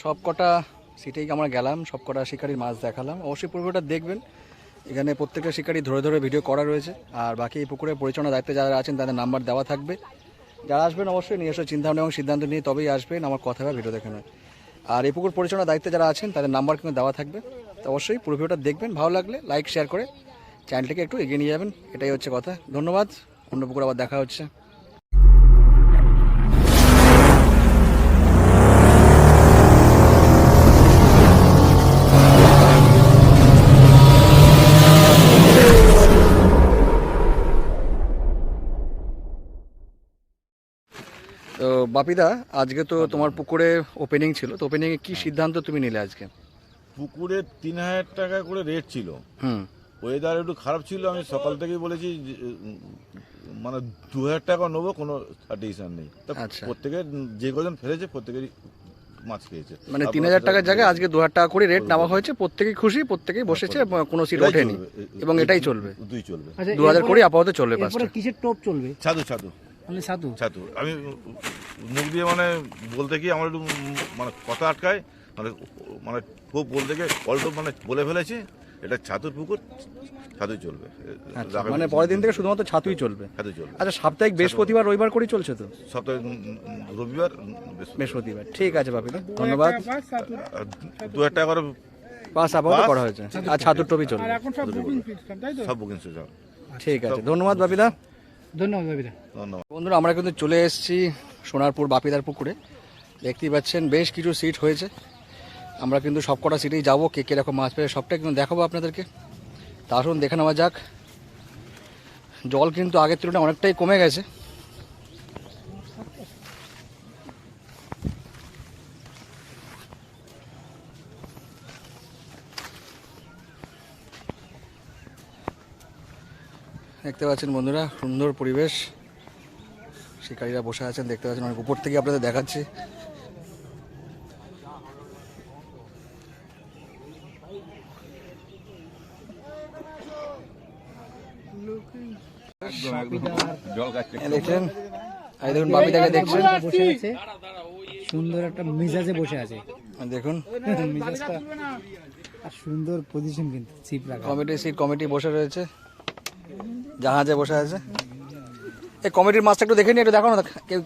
সব কটা সিটেই আমরা গেলাম, সব কটা শিকারির মাছ দেখালাম। অবশ্যই পুরোটা দেখবেন, এখানে প্রত্যেকটা শিকারি ধরে ধরে ভিডিও করা রয়েছে। আর বাকি এই পুকুরের পরিচালনার দায়িত্বে যারা আছেন তাদের নাম্বার দেওয়া থাকবে। যারা আসবেন অবশ্যই নিজস্ব চিন্তাভাবনা এবং সিদ্ধান্ত নিয়ে তবেই আসবেন, আমার কথা বা ভিডিও দেখে নয়। আর এই পুকুর পরিচালনার দায়িত্বে যারা আছেন তাদের নাম্বার কিন্তু দেওয়া থাকবে। তো অবশ্যই পুরো ভিডিওটা দেখবেন, ভালো লাগলে লাইক শেয়ার করে চ্যানেলটাকে একটু এগিয়ে নিয়ে যাবেন, এটাই হচ্ছে কথা। ধন্যবাদ, অন্য পুকুর আবার দেখা হচ্ছে। তো বাপিদা, আজকে তো তোমার পুকুরে ওপেনিং ছিল, তো ওপেনিংয়ে কি সিদ্ধান্ত তুমি নিলে আজকে? পুকুরে ৩,০০০ টাকা করে রেট ছিল। ওয়েদার একটু খারাপ ছিল, আমি সকাল থেকেই বলেছি মানে ২,০০০ টাকা নেবো, কোনো ডিসিশন নেই। প্রত্যেকে যে কজন ফেলেছে প্রত্যেকেরই মাছ খেয়েছে। মানে ৩,০০০ টাকার জায়গায় আজকে ২,০০০ টাকা করে রেট নেওয়া হয়েছে, প্রত্যেকেই খুশি, প্রত্যেকেই বসেছে, কোনো সিট ওঠেনি এবং এটাই চলবে। দুই চলবে, ২,০০০ করে আপাতত চলবে। কিসের টোপ চলবে? ছাতু। ছাতু। আমি মুখ দিয়ে মানে বলতে কি আমার একটু মানে কথা আটকায়, মানে খুব বলতে গিয়ে অল্প মানে বলে ফেলেছি। এটা ছাতুর পুকুর, ছাতুই চলবে। মানে পরের দিন থেকে শুধুমাত্র ছাতুই চলবে। আচ্ছা, সাপ্তাহিক বৃহস্পতিবার রবিবার করেই চলছে তো? সপ্তাহে রবিবার বৃহস্পতিবার। ঠিক আছে বাপিদা, ধন্যবাদ। ২,০০০ টাকা করে পাস আপাতত করা হয়েছে, আর ছাতুর টপি চলবে। সব বুকিং শেষ। ঠিক আছে, ধন্যবাদ বাপিদা। ধন্যবাদ। বন্ধুরা, আমরা কিন্তু চলে এসেছি সোনারপুর বাপিদার পুকুরে। দেখতেই পাচ্ছেন বেশ কিছু সিট হয়েছে। আমরা কিন্তু সব কটা সিটেই যাবো, কে কীরকম মাছ পেয়ে সবটাই কিন্তু দেখাবো আপনাদেরকে। তা আসুন দেখে নেওয়া যাক। জল কিন্তু আগের তুলনায় অনেকটাই কমে গেছে। দেখতে পাচ্ছেন বন্ধুরা, সুন্দর পরিবেশ, শিকারীরা বসে আছেন, দেখতে পাচ্ছেন অনেক উপর থেকে আপনাদের দেখাচ্ছি। দেখছেন, এই দেখুন বাপিদাকে দেখছেন, বসে আছে সুন্দর একটা মিজাজে বসে আছে। দেখুন মিজাজটা আর সুন্দর পজিশন, কিন্তু সিট রাখা। কমিটি বসে রয়েছে, জাহাজে বসে আছে। এই কমিটির মাছটা একটু দেখে নিয়ে একটু দেখানো,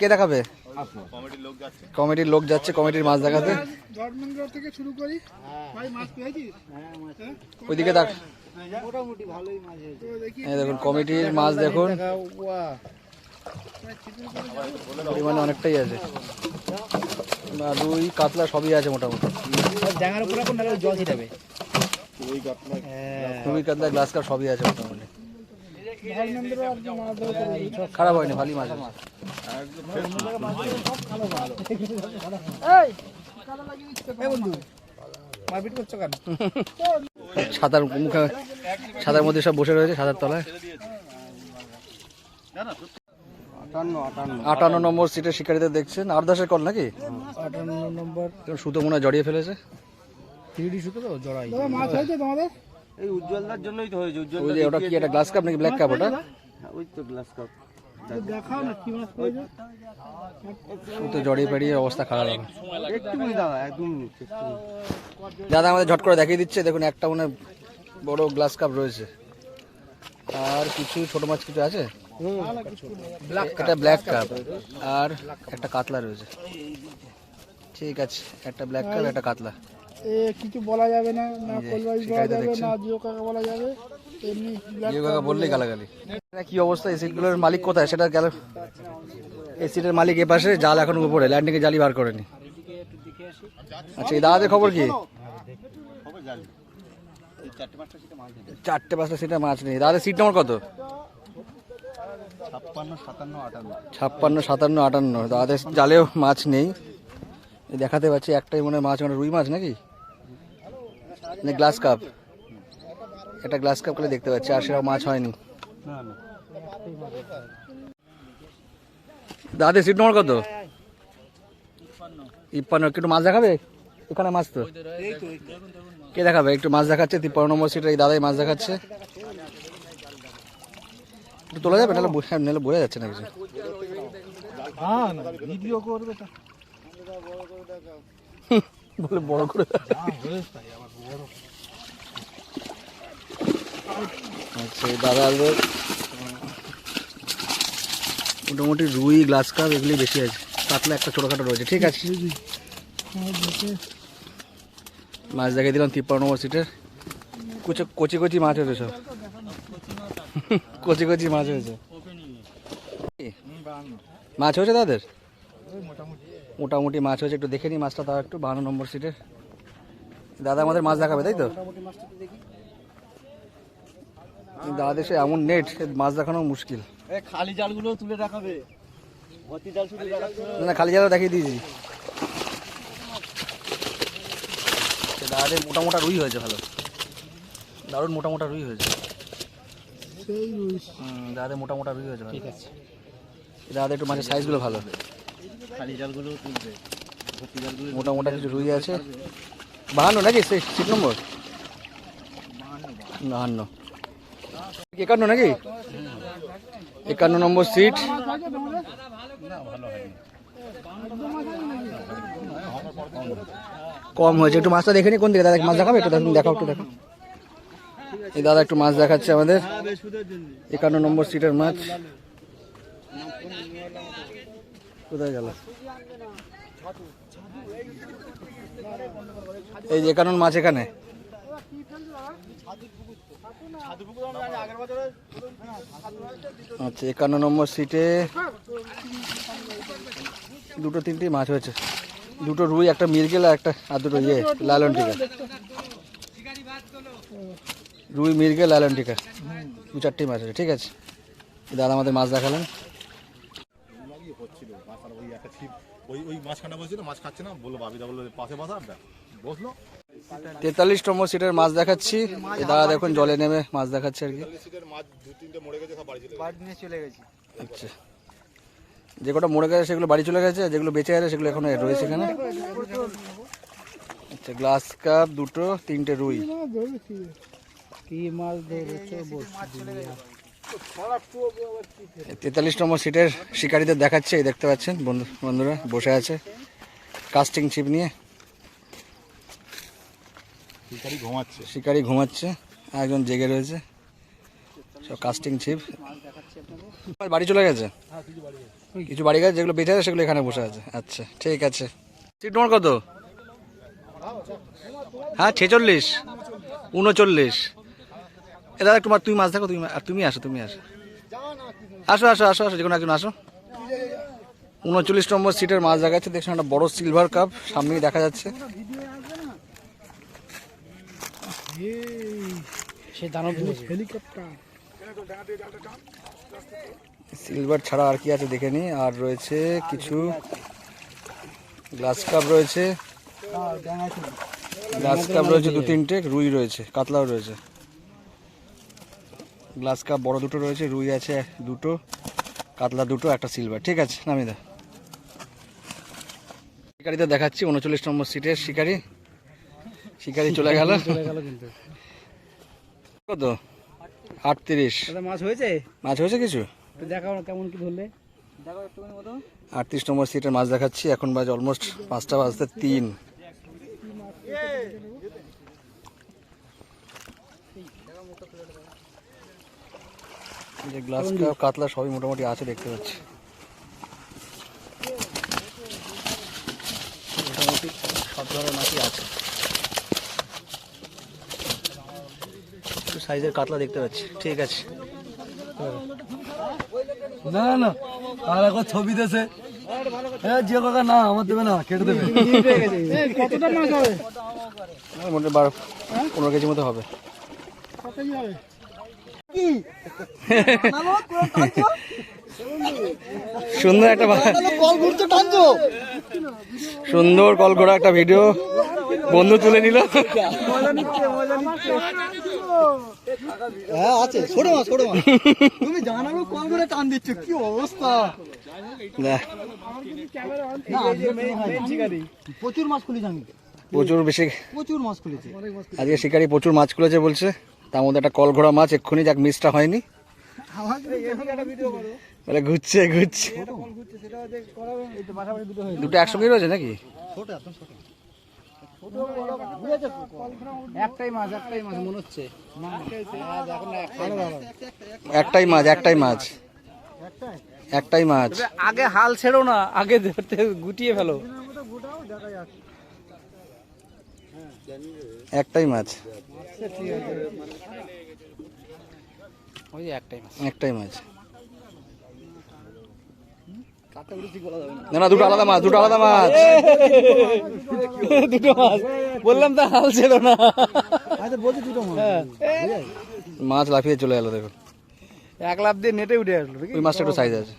কে দেখাবে? কমিটির লোক যাচ্ছে কমিটির মাছ দেখাতে। ওইদিকে দেখ, এই দেখুন কমিটির মাছ দেখুন, পরিমাণে অনেকটাই আছে। রুই কাতলা সবই আছে মোটামুটি। জল ছিটাবে, রুই কাতলা গ্লাস কাপ সবই আছে মোটামুটি। খারাপ হয়নি, ভালোই মাছ আছে। ছাতার মুখে, ছাতার মধ্যে সব বসে রয়েছে, ছাতার তলায়। ৫৮ নম্বর সিটের শিকারীদের দেখছেন। ৮-১০ কল নাকি? ৫৮ নম্বর সুতো মনে হয় জড়িয়ে ফেলেছে। 3D সুতো তো জড়াই। মাছ হয়েছে তোমাদের? এই উজ্জ্বলদার জন্যই তো হয়েছে। উজ্জ্বল ওটা কি একটা গ্লাস কাপ নাকি ব্ল্যাক কাপ? ওটা ওই তো গ্লাস কাপ। দেখাও না কি মাছ হয়েছে। সুতো জড়িয়ে পেরিয়ে অবস্থা খারাপ হবে। একটুখানি দাদা, একদম দাদা আমাদের ঝট করে দেখিয়ে দিচ্ছে। দেখুন একটা মানে বড় গ্লাস কাপ রয়েছে, আর কিছু ছোট মাছ কিছু আছে। এটা ব্ল্যাক কাপ আর একটা কাতলা রয়েছে। ঠিক আছে, একটা ব্ল্যাক কাপ একটা কাতলা। কিছু বলা যাবে না, না কলবাই বলা যাবে না, জিও কাকা বলা যাবে। এমনি জিও কাকা বললেই গালাগালি। কি অবস্থা? এই সিটগুলোর মালিক কোথায় সেটা গেল। এই সিটের মালিক এ পাশে, জাল এখন উপরে, ল্যান্ডিং এ জালি বার করেনি। আচ্ছা, এই দাদাদের খবর কি? ৪-৫টা সিটে মাছ নেই। দাদাদের সিট নম্বর কত? ৫৬, ৫৭, ৫৮। দাদাদের জালেও মাছ নেই। দেখাতে পাচ্ছি একটাই মনে মাছ, মানে রুই মাছ নাকি গ্লাস কাপ। এটা গ্লাস কাপ করে দেখতে পাচ্ছি, আর সেরকম মাছ হয়নি। দাদাদের সিট নম্বর কত? ৫৩। একটু মাছ দেখাবে? এখানে মাছ তো কে দেখাবে? একটু মাছ দেখাচ্ছে ৫৩ নম্বর সিটে এই দাদাই মাছ দেখাচ্ছে। একটু তোলা যাবে? নাহলে বোঝা যাচ্ছে না কিছু। বলে বড় করে আচ্ছা এই দাদাদের মোটামুটি রুই গ্লাস কাপ এগুলি বেশি আছে, কাতলা একটা ছোটোখাটো রয়েছে। ঠিক আছে, মাছ দেখিয়ে দিলাম 53 নম্বর সিটের। কচি কচি মাছ হয়েছে সব, কচি কচি মাছ হয়েছে। মাছ হয়েছে তাদের মোটামুটি মাছ হয়েছে, একটু দেখে নিই মাছটা। তাও একটু 52 নম্বর সিটের দাদা আমাদের মাছ দেখাবে, তাই তো? দাদা সে এমন নেট, মাছ দেখানো মুশকিল। খালি জালগুলো তুলে রাখাবে, ভর্তি জাল শুধু না খালি জালও দেখিয়ে দিয়েছি। দাদাদের মোটা মোটা রুই হয়েছে, ভালো দারুণ মোটা মোটা রুই হয়েছে। দাদাদের মোটা মোটা রুই হয়েছে। ঠিক আছে, দাদাদের একটু মাছের সাইজগুলো ভালো, খালি জালগুলো তুলবে, ভর্তি জালগুলো মোটা মোটা কিছু রুই আছে। 52 নাকি সিট নম্বর? 52 51 নাকি? 51 নম্বর সিট। কম হয়েছে একটু, মাছটা দেখে নি কোন দিকে। দাদা মাছ দেখাবে একটু, দেখাও একটু, দেখো এই দাদা একটু মাছ দেখাচ্ছে আমাদের। 51 নম্বর সিটের মাছ কোথায় গেল? এই যে 51 মাছ এখানে। আচ্ছা 51 নম্বর সিটে দুটো তিনটি মাছ হয়েছে, দুটো রুই, একটা মিরগেল আর দুটো ইয়ে লালন টিকা। রুই মিরগেল লালন টিকা 2-4টি মাছ আছে। ঠিক আছে, দাদা আমাদের মাছ দেখালেন। ওই মাছখানা বসছিল, মাছ খাচ্ছে না, বললো বাবিদা বললো পাশে বসা, বসলো। 43 নম্বর সিটের মাছ দেখাচ্ছি। দাদা দেখুন জলে নেমে মাছ দেখাচ্ছে আর কি। মাছ 2-3টে মরে গেছে, সব বাড়ি চলে গেছে। আচ্ছা, যে কটা মরে গেছে সেগুলো বাড়ি চলে গেছে, যেগুলো বেঁচে আছে সেগুলো এখনো রয়েছে এখানে। আচ্ছা, গ্লাস কাপ দুটো, 3টে রুই। কি মাছ ধরেছে? 43 নম্বর সিটের শিকারীদের দেখাচ্ছে, এই দেখতে পাচ্ছেন বন্ধুরা বসে আছে কাস্টিং ছিপ নিয়ে। শিকারি ঘুমাচ্ছে, একজন জেগে রয়েছে, সব কাস্টিং ছিপ। বাড়ি চলে গেছে, কিছু বাড়ি গেছে, যেগুলো বেঁচে আছে সেগুলো এখানে বসে আছে। আচ্ছা ঠিক আছে। সিট নম্বর কত? হ্যাঁ 46, 39। এ দাদা একটু তুমি মাছ দেখো, তুমি আসো, আসো, যে কোনো একজন আসো। 39 নম্বর সিটের মাছ দেখাচ্ছে, দেখছেন একটা বড় সিলভার কাপ সামনেই দেখা যাচ্ছে। সিলভার ছাড়া আর কি আছে দেখে নি। আর রয়েছে কিছু গ্লাস কাপ রয়েছে, 2-3টে রুই রয়েছে, কাতলাও রয়েছে। গ্লাস কাপ বড় দুটো রয়েছে, রুই আছে দুটো, কাতলা দুটো, একটা সিলভার। ঠিক আছে, নামিয়ে দাও। শিকারিতে দেখাচ্ছি 39 নম্বর সিটের শিকারি চলে গেল কিন্তু। কত? 38। মাছ হয়েছে কিছু, দেখাও কেমন কি ধরলে। 38 নম্বর সিটের মাছ দেখাচ্ছি। এখন বাজে অলমোস্ট 5টা বাজতে 3। যে গ্লাস কাপ কাতলা সবই মোটামুটি আছে দেখতে পাচ্ছি। মোটামুটি সব ধরনের মাছই আছে, একটু সাইজের কাতলা দেখতে পাচ্ছি। ঠিক আছে, না আর এখন ছবি দেশে জিও কাকা না আমার দেবে না, কেটে দেবে। কতটা মাছ হবে? মোটামুটি 12-15 কেজি মতো হবে। কত কেজি হবে? সুন্দর একটা সুন্দর কল ঘোরা একটা ভিডিও বন্ধু তুলে নিল। হ্যাঁ আছে, ছোট মাছ। তুমি জানাবো কল করে টান দিচ্ছ, কি অবস্থা। প্রচুর মাছ খুলেছি আমি, প্রচুর মাছ খুলেছি আজকে শিকারি, প্রচুর মাছ খুলেছে বলছে। তার মধ্যে একটা কল ঘোড়া মাছ এক্ষুনি যাক মিসটা হয়নি, বলে ঘুরছে। দুটো একসঙ্গে রয়েছে নাকি? একটাই মাছ মনে হচ্ছে একটাই মাছ একটাই মাছ। আগে হাল ছেড়ো না, আগে ধরতে গুটিয়ে ফেলো। একটাই মাছ ওই যে একটাই মাছ। একটাই মাছ। না না, দুটো আলাদা মাছ, দুটো আলাদা মাছ। দুটো মাছ বললাম তো, হাল ছেড়ো না। বলছি দুটো মাছ। মাছ লাফিয়ে চলে গেল, দেখুন। এক লাফ দিয়ে নেটে উঠে আসলো। ওই মাছটা একটু সাইজ আছে।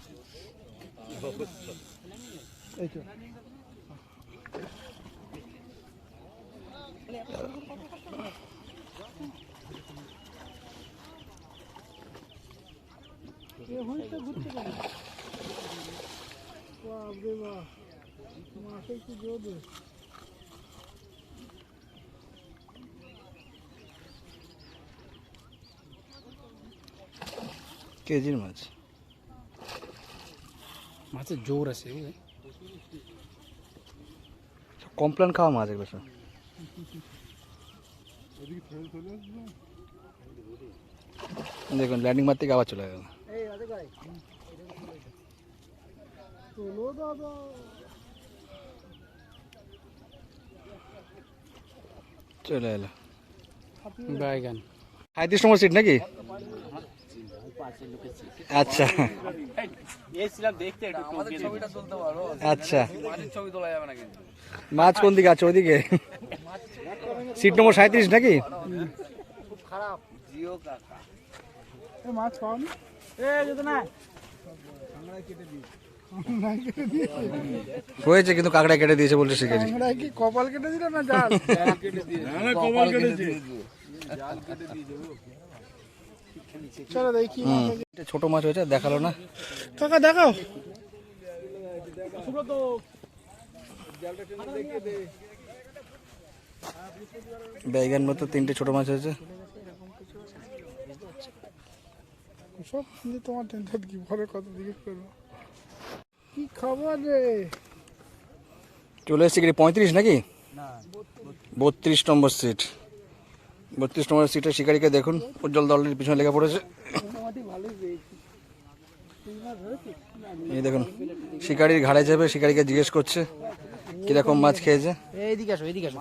কেজির মাছ, মাছের জোর আছে। কমপ্লেন খাওয়া মাছ এগুলো সব। দেখুন ল্যান্ডিং মার থেকে আবার চলে গেল। চলে এলো বাইগান 35 নম্বর সিট নাকি? আচ্ছা আচ্ছা, মাছ কোন দিকে আছে? ওইদিকে সিট নম্বর 37 নাকি? মাছ পাওনি হয়েছে, কিন্তু কাঁকড়া কেটে দিয়েছে বলছে শিকারি। আমরা কি কপাল কেটে দিল না জাল? চলো দেখি। ছোট মাছ হয়েছে, দেখালো না। কাকা দেখাও। ব্যাগের মতো 3টে ছোট মাছ হয়েছে। সব নিয়ে তোমার টেনশন কি? ঘরে কত জিজ্ঞেস করবো। কি খবর রে? চলে এসছে কি 35 নাকি? 32 নম্বর সিট। 32 নম্বর সিটের শিকারিকে দেখুন, উজ্জ্বল দলের পিছনে লেগে পড়েছে। এই দেখুন, শিকারির ঘাড়ে যাবে, শিকারিকে জিজ্ঞেস করছে কিরকম মাছ খেয়েছে। এইদিকে আসো, এইদিকে আসো।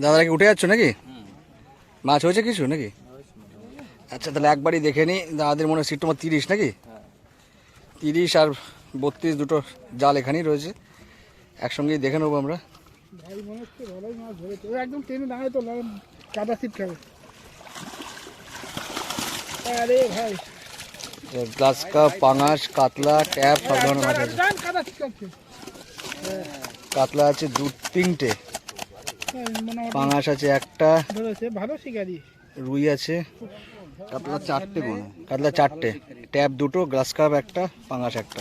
দাদা কি উঠে যাচ্ছ নাকি? মাছ হয়েছে কিছু নাকি? আচ্ছা, তাহলে একবারই দেখে নিই। দাদাদের মনে হয় সিট নম্বর 30 নাকি? 30 আর 32 দুটো জাল এখানেই রয়েছে, একসঙ্গেই দেখে নেবো আমরা। ভাই মনে হচ্ছে ভালোই মাছ ধরেছে। ও একদম টেনে দাঁড়ায় তো, কাদা সিট খাবে। আরে ভাই, গ্লাস কাপ, পাঙাশ, কাতলা, ট্যাপ সব ধরনের মাছ আছে। কাদা সিট খাচ্ছে। কাতলা আছে 2-3টে, মোটামুটি পাঙাশ আছে একটা, ধরেছে, ভালো শিকারি। রুই আছে, কাতলা 4টে, কাতলা 4টে, ট্যাপ 2টো, গ্লাস কাপ একটা, পাঙাশ একটা।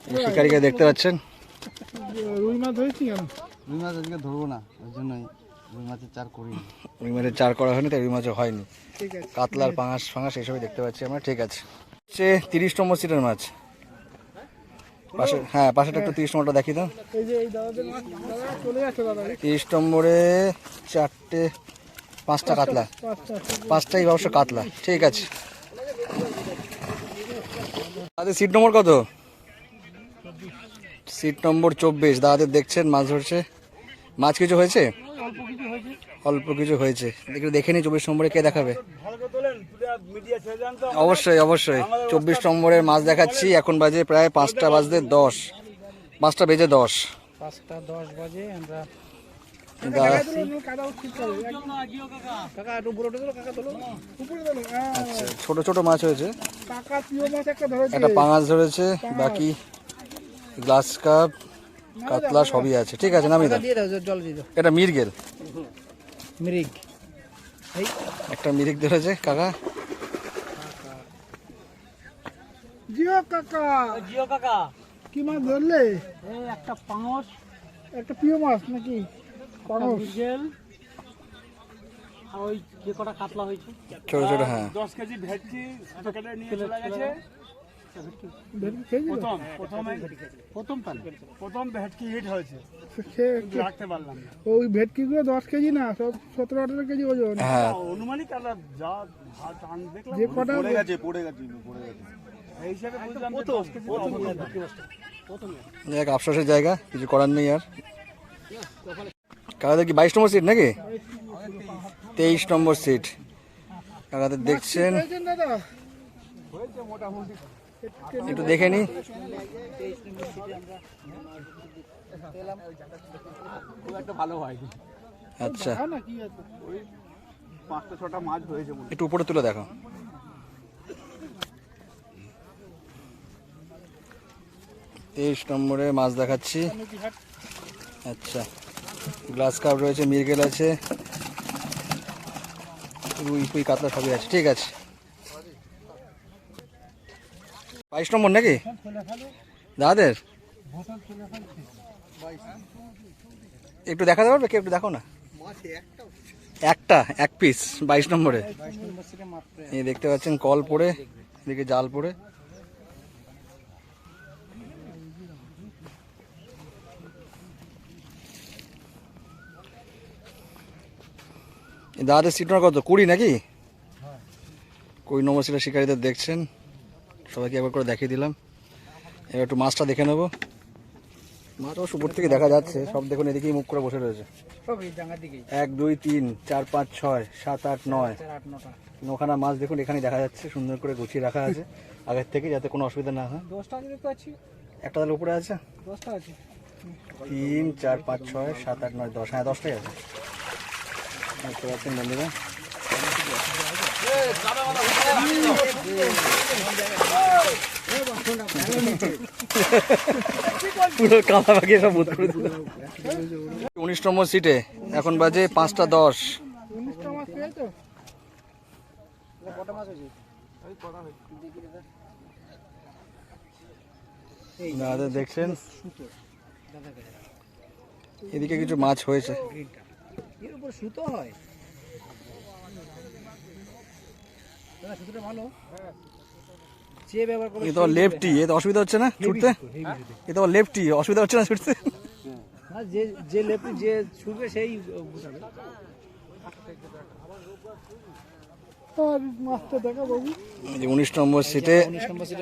এই শিকারিকে দেখতে পাচ্ছেন। রুই মাছ ধরেছি কেন? রুই মাছ আজকে ধরবো না, ওই জন্যই রুই মাছের চার করি। রুই মাছের চার করা হয়নি, তাই রুই মাছও হয়নি। ঠিক আছে। কাতলার পাঙাশ ফাঙাশ এইসবই দেখতে পাচ্ছি আমরা। ঠিক আছে, হচ্ছে 30 নম্বর সিটের মাছ। পাশে, হ্যাঁ পাশেটা একটু 30 নম্বরটা দেখি দাও। এই যে এই দাদাদের মাছ, দাদা চলে যাচ্ছে দাদা। 30 নম্বরে 5টা কাতলা, 5টাই অবশ্য কাতলা। ঠিক আছে, দাদাদের সিট নম্বর কত? Seat number 24। দাদাদের দেখছেন মাছ ধরছে। মাছ কিছু হয়েছে? অল্প কিছু হয়েছে। দেখে নি 24 নম্বরে কে দেখাবে। অবশ্যই অবশ্যই 24 নম্বরের মাছ দেখাচ্ছি। এখন বাজে প্রায় 5টা বাজতে 10, 5টা বেজে 10। 5টা 10 বাজে আমরা কাকা একটু উপরে উঠে দিল, কাকা তোলো উপরে দিল। আচ্ছা, ছোট ছোট মাছ হয়েছে। কাকা প্রিয় মাছ একটা ধরেছে। একটা পাঙাশ ধরেছে, বাকি গ্লাস কাপ, কাতলা সবই আছে। ঠিক আছে, নামিয়ে দাও। দিয়ে দাও, জল দিয়ে দাও। এটা মিরগেল, মৃগ একটা মিরিক ধরেছে কাকা। জিও কাকা কি মাছ ধরলে? একটা পাঙস, একটা প্রিয় মাছ নাকি? পাঙস, জেল, আর ওই যে কটা কাতলা হয়েছে। ছোট ছোট, হ্যাঁ। 10 কেজি ভেটকি প্যাকেটে নিয়ে চলে গেছে। ভেটকি খেয়েছিল? প্রথম ভেটকি হিট হয়েছে, রাখতে পারলাম না। ওই ভেটকিগুলো 10 কেজি না, সব 17-18 কেজি ওজন। হ্যাঁ অনুমানিক আলাদা যা টান দেখলাম, যে কটা পড়ে গেছে এই হিসাবে বুঝলাম যে 10 কেজি এক আফসোসের জায়গা, কিছু করার নেই আর। কাকাদের কি 22 নম্বর সিট নাকি? 23 নম্বর সিট কাকাদের দেখছেন, খেয়েছেন দাদা? একটু দেখে নি। আচ্ছা খাও না, কি আছে? 5-6টা মাছ হয়েছে। একটু উপরে তুলে দেখো। তেইশ নম্বরে মাছ দেখাচ্ছি। আচ্ছা, গ্লাস কাপ রয়েছে, মিরগেল আছে, রুই ফুই কাতলা সবই আছে। ঠিক আছে, 22 নম্বর নাকি দাদাদের? একটু দেখাতে পারবে কি? একটু দেখো না, এক পিস 22 নম্বরে। এই দেখতে পাচ্ছেন কল পড়ে, এদিকে জাল পড়ে। দাদাদের সিট নম্বর কত? 20 নাকি? 20 নম্বর সিটের শিকারীদের দেখছেন, সবাইকে একবার করে দেখিয়ে দিলাম। এবার একটু মাছটা দেখে নেবো। মাছ অবশ্য উপর থেকে দেখা যাচ্ছে, সব দেখুন এদিকেই মুখ করে বসে রয়েছে। 1 2 3 4 5 6 7 8 9 9খানা মাছ দেখুন এখানে দেখা যাচ্ছে, সুন্দর করে গুছিয়ে রাখা আছে আগের থেকে, যাতে কোনো অসুবিধা না হয়। 10টা দেখতে পাচ্ছি, একটা তাহলে উপরে আছে, 10টা আছে। 3 4 5 6 7 8 9 10। হ্যাঁ 10টাই আছে, দেখতে পাচ্ছেন বন্ধুরা। পুরো কাদা বাগিয়ে সব বোধ করে দিল। 19 নম্বর সিটে এখন বাজে 5টা 10। 19টা মাছ পেয়েছো? দাদা দেখছেন এদিকে কিছু মাছ হয়েছে। এর উপর সুতো হয়? দাদা সুতোটা ভালো, যে ব্যবহার করে। এ তো লেফটি, এ তো অসুবিধা হচ্ছে না ছুটতে? এ তো লেফটি, অসুবিধা হচ্ছে না ছুটতে? হ্যাঁ, যে লেফটি যে ছুটবে সেই বুঝাবে। আর মাছটা দেখা বাবু, এই যে 19 নম্বর সিটে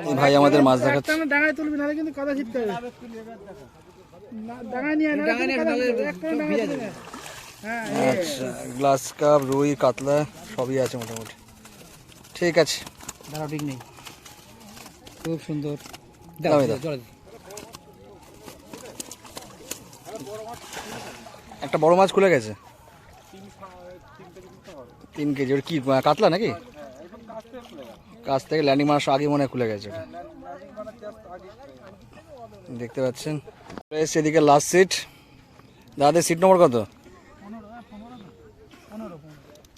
এই ভাই আমাদের মাছ দেখাচ্ছে। একটা না ডাঙায় তুলবি, নাহলে কিন্তু কাদা ছিটতে হবে। না ডাঙায় নিয়ে আয়, নাহলে কাদা ছিটতে হবে। একটা ডাঙায় তুলে। হ্যাঁ, আচ্ছা, গ্লাস কাপ, রুই, কাতলা সবই আছে মোটামুটি। ঠিক আছে, দাঁড়াও, ঠিক নেই। খুব সুন্দর। দাও, দাও। একটা বড় মাছ খুলে গেছে, 3 কেজি। ওর কি কাতলা নাকি? কাছ থেকে ল্যান্ডিং মারার আগে মনে হয় খুলে গেছে ওটা। দেখতে পাচ্ছেন এদিকে লাস্ট সিট। দাদাদের সিট নম্বর কত?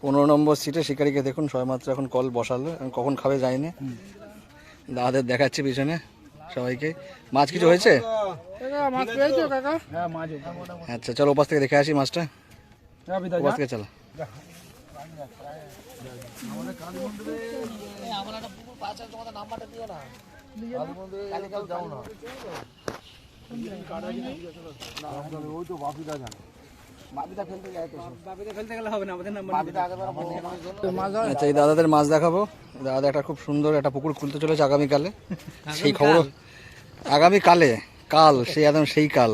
15 নম্বর সিটে শিকারিকে দেখুন সবেমাত্র এখন কল বসালো, কখন খাবে যায়নি। দাদাদের দেখাচ্ছে পিছনে সবাইকে। মাছ কিছু হয়েছে? কাকা মাছ পেয়েছো কাকা? হ্যাঁ, মাছ। আচ্ছা চলো ওপাশ থেকে দেখে আসি মাছটা। ওপাশ থেকে চলো। আচ্ছা, এই দাদাদের মাছ দেখাবো। দাদা একটা খুব সুন্দর একটা পুকুর খুলতে চলেছে আগামীকালে, সেই খবর আগামীকালে, কাল সেই একদম সেই কাল।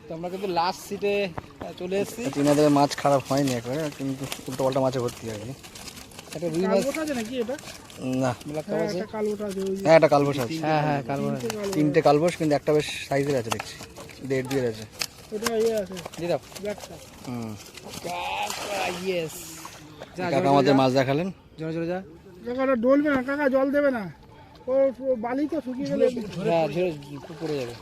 তো আমরা কিন্তু লাস্ট সিটে চলে এসেছি। তিনাদের মাছ খারাপ হয়নি একবারে, কিন্তু উল্টো পাল্টা মাছে ভর্তি আর কি। একটা রুই মাছ আছে নাকি এটা? না, একটা কালবোটা আছে। হ্যাঁ একটা কালবোস আছে। হ্যাঁ কালবোটা। 3টে কালবোস, কিন্তু একটা বেশ সাইজের আছে দেখছি, 1.5 আছে। ওটা ইয়ে আছে, দিদাপ। ব্যাগটা। কাকা ইয়েস। আমাদের মাছ দেখালেন। জোরে জোরে যা কাকা, ওটা ডলবে না কাকা, জল দেবে না। ও বালি তো শুকিয়ে গেলে হ্যাঁ, পড়ে যাবে।